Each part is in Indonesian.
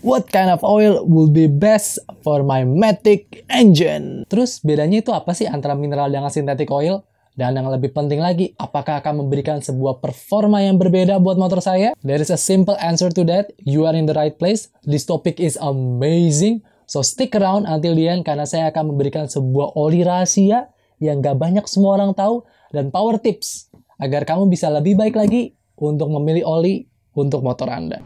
What kind of oil will be best for my Matic engine? Terus bedanya itu apa sih antara mineral dengan synthetic oil? Dan yang lebih penting lagi, apakah akan memberikan sebuah performa yang berbeda buat motor saya? There is a simple answer to that. You are in the right place. This topic is amazing. So stick around until the end karena saya akan memberikan sebuah oli rahasia yang gak banyak semua orang tahu dan power tips agar kamu bisa lebih baik lagi untuk memilih oli untuk motor Anda.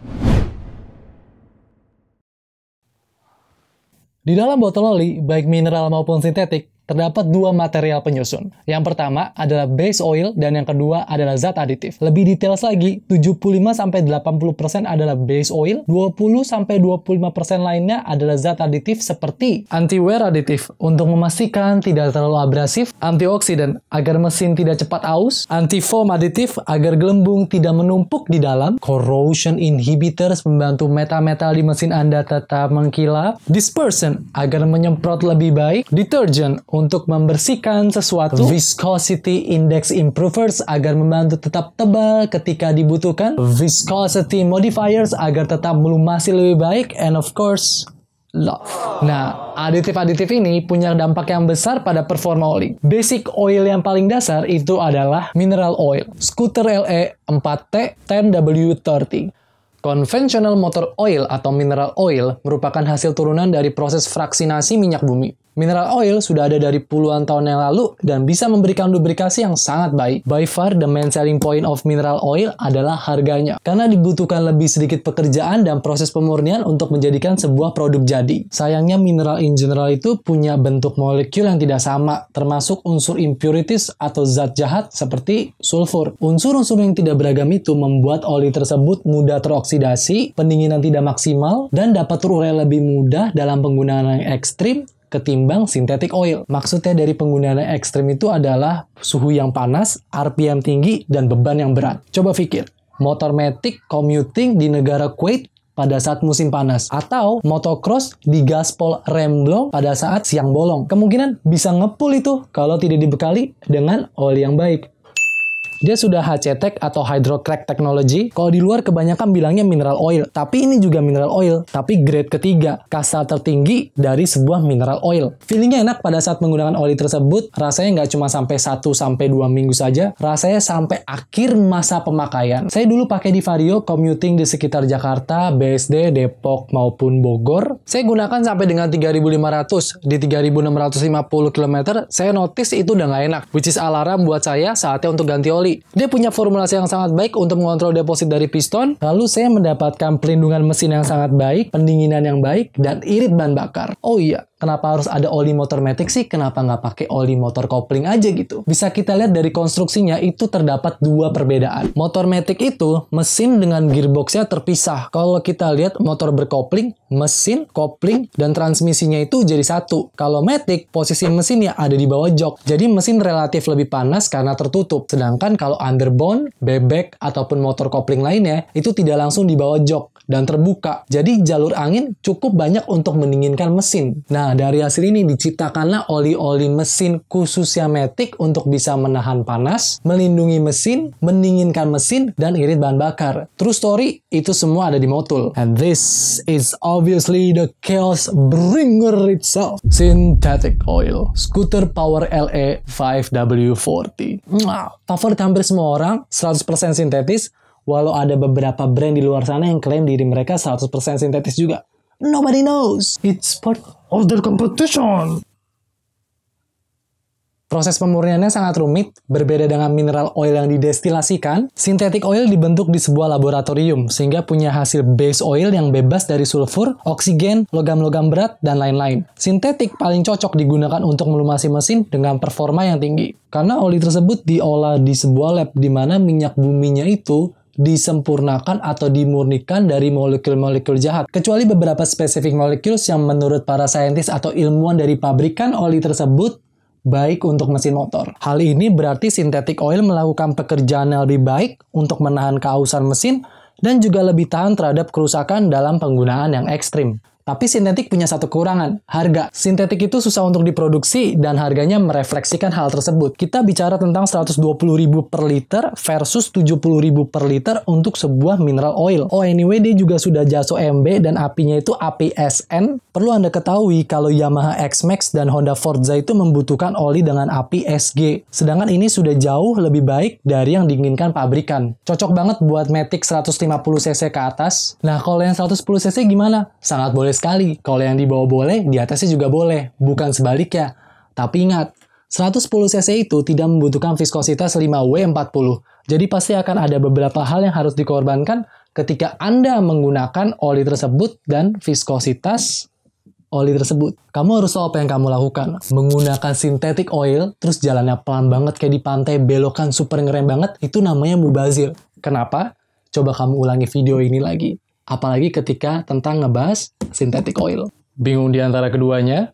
Di dalam botol oli, baik mineral maupun sintetik, terdapat dua material penyusun. Yang pertama adalah base oil dan yang kedua adalah zat aditif. Lebih details lagi, 75-80% adalah base oil, 20-25% lainnya adalah zat aditif seperti anti-wear aditif untuk memastikan tidak terlalu abrasif, antioksidan agar mesin tidak cepat aus, anti-foam aditif agar gelembung tidak menumpuk di dalam, corrosion inhibitors membantu metal-metal di mesin Anda tetap mengkilap, dispersion agar menyemprot lebih baik, detergent untuk membersihkan sesuatu, viscosity index improvers agar membantu tetap tebal ketika dibutuhkan, viscosity modifiers agar tetap melumasi lebih baik, and of course, love. Nah, aditif-aditif ini punya dampak yang besar pada performa oli. Basic oil yang paling dasar itu adalah mineral oil, Scooter LE 4T 10W30. Conventional motor oil atau mineral oil merupakan hasil turunan dari proses fraksinasi minyak bumi. Mineral oil sudah ada dari puluhan tahun yang lalu dan bisa memberikan lubrikasi yang sangat baik. By far, the main selling point of mineral oil adalah harganya. Karena dibutuhkan lebih sedikit pekerjaan dan proses pemurnian untuk menjadikan sebuah produk jadi. Sayangnya mineral in general itu punya bentuk molekul yang tidak sama, termasuk unsur impurities atau zat jahat seperti sulfur. Unsur-unsur yang tidak beragam itu membuat oli tersebut mudah teroksidasi, pendinginan tidak maksimal, dan dapat terurai lebih mudah dalam penggunaan yang ekstrim ketimbang synthetic oil. Maksudnya dari penggunaan ekstrim itu adalah suhu yang panas, RPM tinggi, dan beban yang berat. Coba pikir, motor Matic commuting di negara Kuwait pada saat musim panas, atau motocross di gaspol remblong pada saat siang bolong. Kemungkinan bisa ngepull itu kalau tidak dibekali dengan oli yang baik. Dia sudah HCTech atau Hydrocrack Technology. Kalau di luar kebanyakan bilangnya mineral oil. Tapi ini juga mineral oil. Tapi grade ketiga. Kasta tertinggi dari sebuah mineral oil. Feelingnya enak pada saat menggunakan oli tersebut. Rasanya nggak cuma sampai 1-2 minggu saja. Rasanya sampai akhir masa pemakaian. Saya dulu pakai di Vario commuting di sekitar Jakarta, BSD, Depok, maupun Bogor. Saya gunakan sampai dengan 3.500. Di 3.650 km, saya notice itu udah nggak enak. Which is alarm buat saya saatnya untuk ganti oli. Dia punya formulasi yang sangat baik untuk mengontrol deposit dari piston. Lalu saya mendapatkan pelindungan mesin yang sangat baik, pendinginan yang baik, dan irit ban bakar. Oh iya, kenapa harus ada oli motor Matic sih? Kenapa nggak pakai oli motor kopling aja gitu? Bisa kita lihat dari konstruksinya itu terdapat dua perbedaan. Motor Matic itu mesin dengan gearboxnya terpisah. Kalau kita lihat motor berkopling, mesin, kopling, dan transmisinya itu jadi satu. Kalau Matic, posisi mesinnya ada di bawah jok. Jadi mesin relatif lebih panas karena tertutup. Sedangkan kalau underbone, bebek, ataupun motor kopling lainnya, itu tidak langsung di bawah jok dan terbuka. Jadi jalur angin cukup banyak untuk mendinginkan mesin. Nah, dari hasil ini diciptakanlah oli-oli mesin khususnya Matic untuk bisa menahan panas, melindungi mesin, mendinginkan mesin, dan irit bahan bakar. True story, itu semua ada di Motul. And this is obviously the chaos bringer itself. Synthetic oil. Scooter Power LE 5W40. Favorit hampir semua orang, 100% sintetis, walau ada beberapa brand di luar sana yang klaim diri mereka 100% sintetis juga. Nobody knows. It's part of the competition. Proses pemurniannya sangat rumit, berbeda dengan mineral oil yang didestilasikan. Synthetic oil dibentuk di sebuah laboratorium, sehingga punya hasil base oil yang bebas dari sulfur, oksigen, logam-logam berat, dan lain-lain. Sintetik paling cocok digunakan untuk melumasi mesin dengan performa yang tinggi. Karena oli tersebut diolah di sebuah lab di mana minyak buminya itu disempurnakan atau dimurnikan dari molekul-molekul jahat. Kecuali beberapa spesifik molekul yang menurut para saintis atau ilmuwan dari pabrikan oli tersebut baik untuk mesin motor. Hal ini berarti synthetic oil melakukan pekerjaan yang lebih baik untuk menahan keausan mesin dan juga lebih tahan terhadap kerusakan dalam penggunaan yang ekstrim. Tapi sintetik punya satu kekurangan, harga. Sintetik itu susah untuk diproduksi dan harganya merefleksikan hal tersebut. Kita bicara tentang 120.000 per liter versus 70.000 per liter untuk sebuah mineral oil. Oh anyway, dia juga sudah JASO MB dan apinya itu api SN. Perlu Anda ketahui kalau Yamaha X-Max dan Honda Forza itu membutuhkan oli dengan api SG. Sedangkan ini sudah jauh lebih baik dari yang diinginkan pabrikan. Cocok banget buat Matic 150cc ke atas. Nah, kalau yang 110cc gimana? Sangat boleh sekali. Kalau yang di bawah boleh, di atasnya juga boleh. Bukan sebaliknya. Tapi ingat, 110cc itu tidak membutuhkan viskositas 5W40. Jadi pasti akan ada beberapa hal yang harus dikorbankan ketika Anda menggunakan oli tersebut dan viskositas oli tersebut. Kamu harus tahu apa yang kamu lakukan. Menggunakan synthetic oil, terus jalannya pelan banget kayak di pantai, belokan super ngerem banget, itu namanya mubazir. Kenapa? Coba kamu ulangi video ini lagi. Apalagi ketika tentang ngebahas synthetic oil. Bingung di antara keduanya?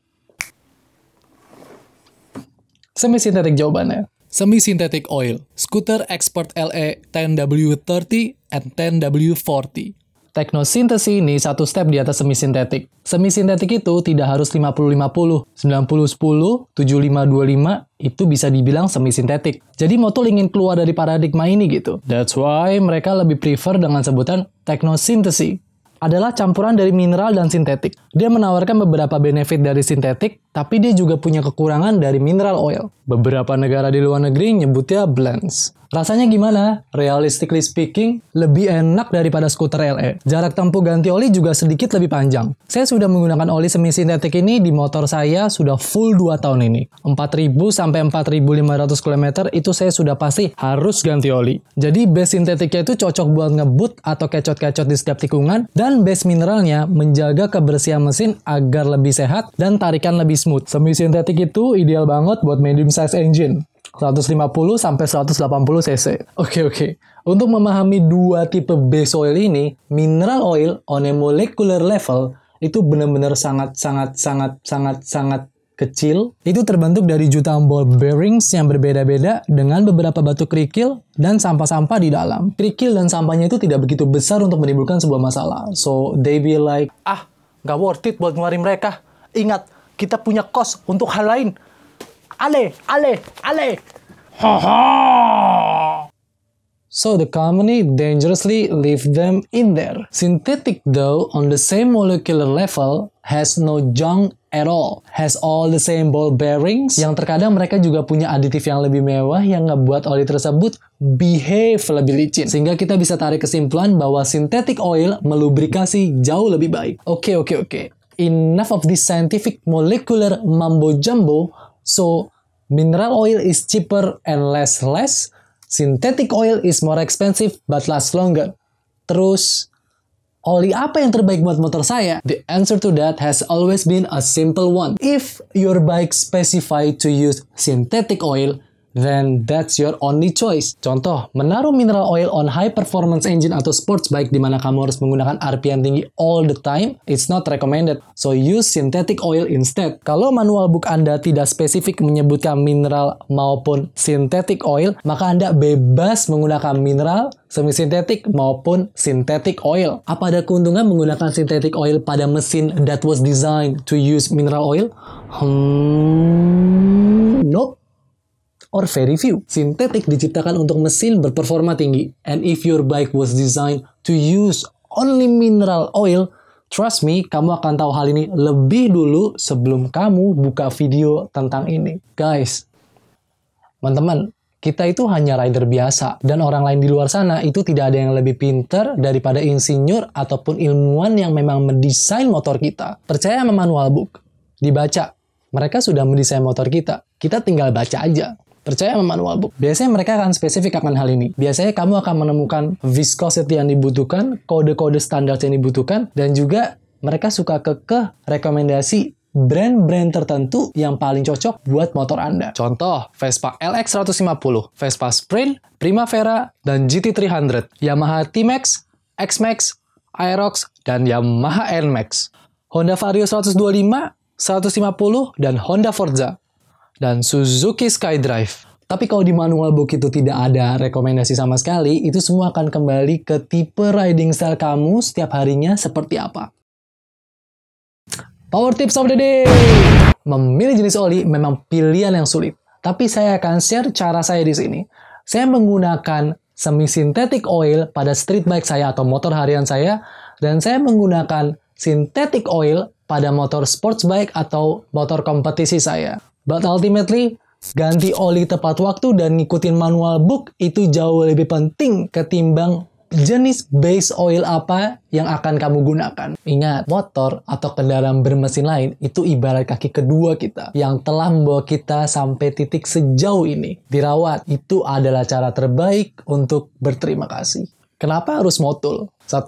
Semi-synthetic jawabannya. Semi-synthetic oil. Scooter Expert LE 10W30 and 10W40. Teknosintesi ini satu step di atas semi-sintetik. Semi-sintetik itu tidak harus 50-50, 90-10, 75-25, itu bisa dibilang semi-sintetik. Jadi Motul ingin keluar dari paradigma ini gitu. That's why mereka lebih prefer dengan sebutan teknosintesi. Adalah campuran dari mineral dan sintetik. Dia menawarkan beberapa benefit dari sintetik, tapi dia juga punya kekurangan dari mineral oil. Beberapa negara di luar negeri nyebutnya blends. Rasanya gimana? Realistically speaking, lebih enak daripada skuter LE. Jarak tempuh ganti oli juga sedikit lebih panjang. Saya sudah menggunakan oli semi-sintetik ini di motor saya sudah full 2 tahun ini. 4.000 sampai 4.500 km itu saya sudah pasti harus ganti oli. Jadi base sintetiknya itu cocok buat ngebut atau kecot-kecot di setiap tikungan, dan base mineralnya menjaga kebersihan mesin agar lebih sehat dan tarikan lebih smooth. Semi-sintetik itu ideal banget buat medium size engine. 150 sampai 180 cc. Oke. Untuk memahami dua tipe base oil ini, mineral oil on a molecular level itu benar-benar sangat kecil. Itu terbentuk dari jutaan ball bearings yang berbeda-beda dengan beberapa batu kerikil dan sampah-sampah di dalam. Kerikil dan sampahnya itu tidak begitu besar untuk menimbulkan sebuah masalah. So they be like, nggak worth it buat ngeluarin mereka. Ingat, kita punya cost untuk hal lain. Ale. So the company dangerously leave them in there. Synthetic though, on the same molecular level, has no junk at all. Has all the same ball bearings, yang terkadang mereka juga punya aditif yang lebih mewah yang ngebuat oli tersebut behave lebih licin. Sehingga kita bisa tarik kesimpulan bahwa synthetic oil melubrikasi jauh lebih baik. Oke. Enough of this scientific molecular mambo-jumbo. So, mineral oil is cheaper and less. Synthetic oil is more expensive but lasts longer. Terus, oli apa yang terbaik buat motor saya? The answer to that has always been a simple one. If your bike specified to use synthetic oil, then that's your only choice. Contoh, menaruh mineral oil on high performance engine atau sports bike di mana kamu harus menggunakan RPM tinggi all the time, it's not recommended. So use synthetic oil instead. Kalau manual book Anda tidak spesifik menyebutkan mineral maupun synthetic oil, maka Anda bebas menggunakan mineral, semi-sintetik maupun synthetic oil. Apa ada keuntungan menggunakan synthetic oil pada mesin that was designed to use mineral oil? Nope. Or very few. Sintetik diciptakan untuk mesin berperforma tinggi. And if your bike was designed to use only mineral oil, trust me, kamu akan tahu hal ini lebih dulu sebelum kamu buka video tentang ini. Guys, teman-teman, kita itu hanya rider biasa. Dan orang lain di luar sana itu tidak ada yang lebih pintar daripada insinyur ataupun ilmuwan yang memang mendesain motor kita. Percaya sama manual book. Dibaca. Mereka sudah mendesain motor kita. Kita tinggal baca aja. Percaya sama manual book. Biasanya mereka akan spesifik akan hal ini. Biasanya kamu akan menemukan viscosity yang dibutuhkan, kode-kode standar yang dibutuhkan, dan juga mereka suka kekeh rekomendasi brand-brand tertentu yang paling cocok buat motor Anda. Contoh, Vespa LX 150, Vespa Sprint, Primavera, dan GT300, Yamaha T-Max, X-Max, Aerox, dan Yamaha N-Max, Honda Vario 125, 150, dan Honda Forza, dan Suzuki SkyDrive. Tapi kalau di manual book itu tidak ada rekomendasi sama sekali, itu semua akan kembali ke tipe riding style kamu setiap harinya seperti apa. Power tips of the day. Memilih jenis oli memang pilihan yang sulit. Tapi saya akan share cara saya di sini. Saya menggunakan semi-synthetic oil pada street bike saya atau motor harian saya. Dan saya menggunakan synthetic oil pada motor sports bike atau motor kompetisi saya. But ultimately, ganti oli tepat waktu dan ngikutin manual book itu jauh lebih penting ketimbang jenis base oil apa yang akan kamu gunakan. Ingat, motor atau kendaraan bermesin lain itu ibarat kaki kedua kita yang telah membawa kita sampai titik sejauh ini. Dirawat, itu adalah cara terbaik untuk berterima kasih. Kenapa harus motul? 1.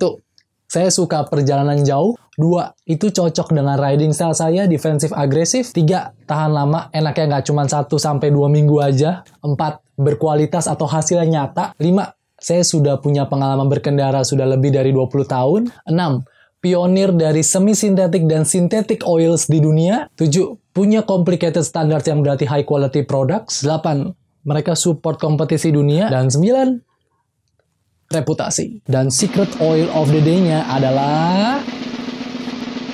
Saya suka perjalanan jauh. 2. Itu cocok dengan riding style saya, defensif agresif. 3. Tahan lama, enaknya nggak cuma 1-2 minggu aja. 4. Berkualitas atau hasilnya nyata. 5. Saya sudah punya pengalaman berkendara sudah lebih dari 20 tahun. 6. Pionir dari semi-synthetic dan synthetic oils di dunia. 7. Punya complicated standards yang berarti high quality products. 8. Mereka support kompetisi dunia. Dan 9. Reputasi. Dan secret oil of the day-nya adalah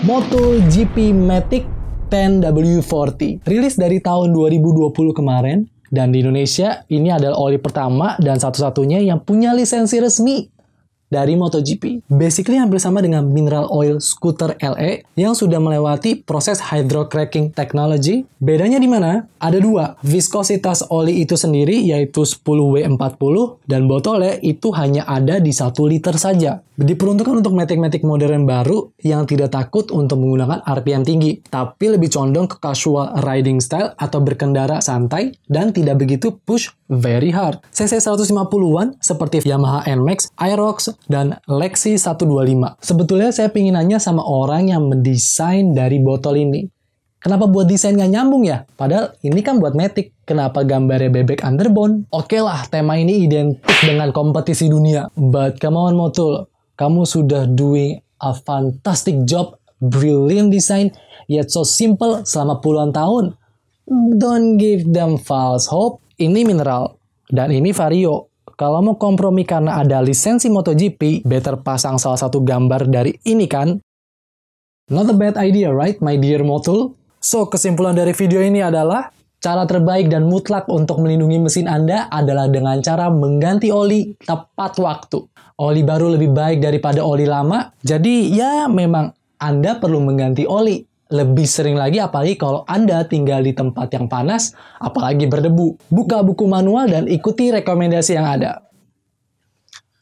MotoGP Matic 10W40. Rilis dari tahun 2020 kemarin. Dan di Indonesia, ini adalah oli pertama dan satu-satunya yang punya lisensi resmi dari MotoGP. Basically hampir sama dengan mineral oil scooter LE yang sudah melewati proses hydrocracking technology. Bedanya di mana? Ada 2. Viskositas oli itu sendiri yaitu 10W40 dan botolnya itu hanya ada di 1 liter saja. Diperuntukkan untuk Matic-Matic modern baru yang tidak takut untuk menggunakan RPM tinggi, tapi lebih condong ke casual riding style atau berkendara santai dan tidak begitu push very hard. CC 150-an seperti Yamaha NMAX, Aerox, dan Lexi 125. Sebetulnya saya pengen nanya sama orang yang mendesain dari botol ini. Kenapa buat desain nggak nyambung ya? Padahal ini kan buat Matic. Kenapa gambarnya bebek underbone? Oke lah, tema ini identik dengan kompetisi dunia. But come on Motul, kamu sudah doing a fantastic job, brilliant design, yet so simple selama puluhan tahun. Don't give them false hope. Ini mineral, dan ini vario. Kalau mau kompromi karena ada lisensi MotoGP, better pasang salah satu gambar dari ini kan? Not a bad idea, right, my dear Motul? So, kesimpulan dari video ini adalah, cara terbaik dan mutlak untuk melindungi mesin Anda adalah dengan cara mengganti oli tepat waktu. Oli baru lebih baik daripada oli lama, jadi ya memang Anda perlu mengganti oli. Lebih sering lagi apalagi kalau Anda tinggal di tempat yang panas, apalagi berdebu. Buka buku manual dan ikuti rekomendasi yang ada.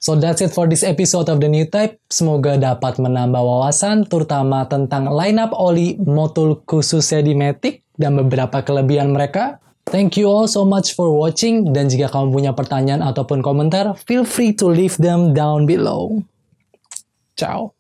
So that's it for this episode of The New Type. Semoga dapat menambah wawasan terutama tentang lineup oli Motul khususnya di Matic dan beberapa kelebihan mereka. Thank you all so much for watching, dan jika kamu punya pertanyaan ataupun komentar, feel free to leave them down below. Ciao.